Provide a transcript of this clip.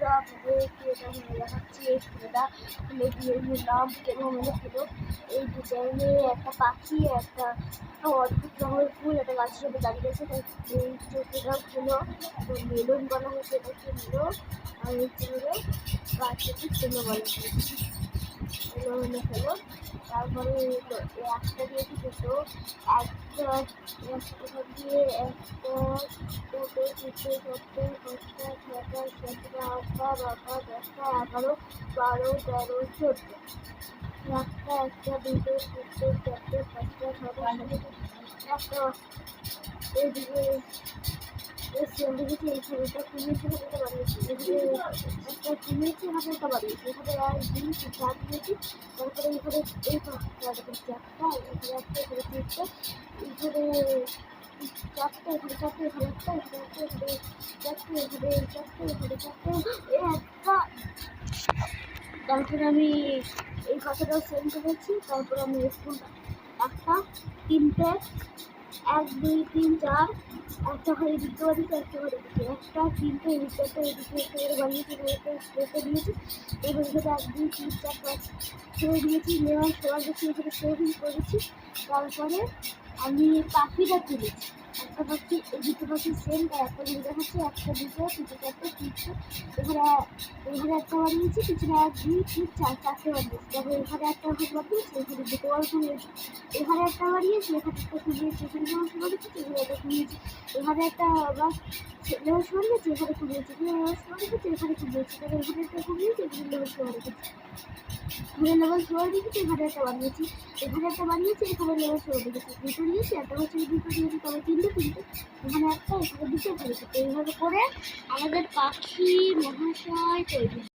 বন্ধুরা আপনাদেরকে এটা দেখাচ্ছি। এই ফুলটা ফুলের নাম কেমন ছিল। এই ডিজাইনে একটা পাখি, একটা অদ্ভুত রঙের ফুল, একটা গাছের সাথে দাঁড়িয়ে গেছে। এই চোখটা ফুলো মেলুন বলা হয়েছে, এটা ফুলো। আর এই ফুলে গাছটাকে ফুলো বলা হয়েছে, ফুলো। তারপরে একটা দিয়েছি দুটো, একটা দিয়ে একটা, দুটো, তিনটে, চারটে, পাঁচটা, ছটা, সাতটা, আটটা, নটা, দশটা, 11, 12, 13, 14। একটা, দুটো, তিনটে, চারটে, পাঁচটা, ছটা, সাতটা, এইদিকে দেখেছি। এই ছবিটা কুমিয়েছে, হাতেটা বানিয়েছি। এদিকে একটা কুমিয়েছে, হাতেটা বানিয়েছি। এখানে আর দিয়েছি, চার দিয়েছি। তারপরে এখানে এই চারটা, এখানে একটা, এখানে তিনটে, এখানে চারটে, এখানে চারটে, এখানে একটা, এখানে একটা, এখানে চারটে, এখানে চারটে, এখানে চারটে, একটা। তারপরে আমি এই কথাটা সেন্ড করেছি। তারপরে আমি স্কুলটা একটা, তিনটে, 1, 2, 3, 4, একটা ঘরে দিতে বানিয়েছি, একটা ঘরে দিচ্ছি, একটা, তিনটে, এদিকে একটা, এদিকে একটা করে বানিয়েছি, রেখে দিয়েছি। এবার এখানে 1, 2, 3, 4, 5 করে দিয়েছি। নেওয়ার সময় দেখছি এখানে সেভিং করেছি। তারপরে আমি পাখিটা তুলেছি। একটা পাখি, এই দুটো পাখির সেম, একটা দিয়ে দেখাচ্ছি। একটা, দুটো, তিনটে, চারটে, তিনটে, এখানে একটা বানিয়েছি, পিছনে 1, 2, 3, 4, চারটে বানিয়েছি। তারপরে এখানে একটা বানিয়েছি, এখানে দুটো অল্প নিয়েছি। এখানে একটা বানিয়েছি, এখানে একটা কুমিয়েছি, এখানে নেওয়ার বানিয়েছি, এখানে একটা কুমিয়েছি। এখানে একটা আবার নেওয়ার বানিয়েছি, এখানে কুমিয়েছি, এখানে নেওয়ার বানিয়েছি, এখানে কুমিয়েছি। তারপরে এখানে একটা কুমিয়েছি, এখানে নেওয়ার বানিয়েছি। এখানে লেবার শোয়ার দিয়েছি, এখানে একটা বানিয়েছি, এখানে একটা বানিয়েছি, এখানে লেবার শোয়ার দিয়েছি। দুটো দিয়েছি, একটা হচ্ছে দুটো দিয়েছি, তবে তিনটে, এখানে একটা, এখানে দুটো করেছি। তো এইভাবে করে আমাদের পাখি মহাশয় তৈরি।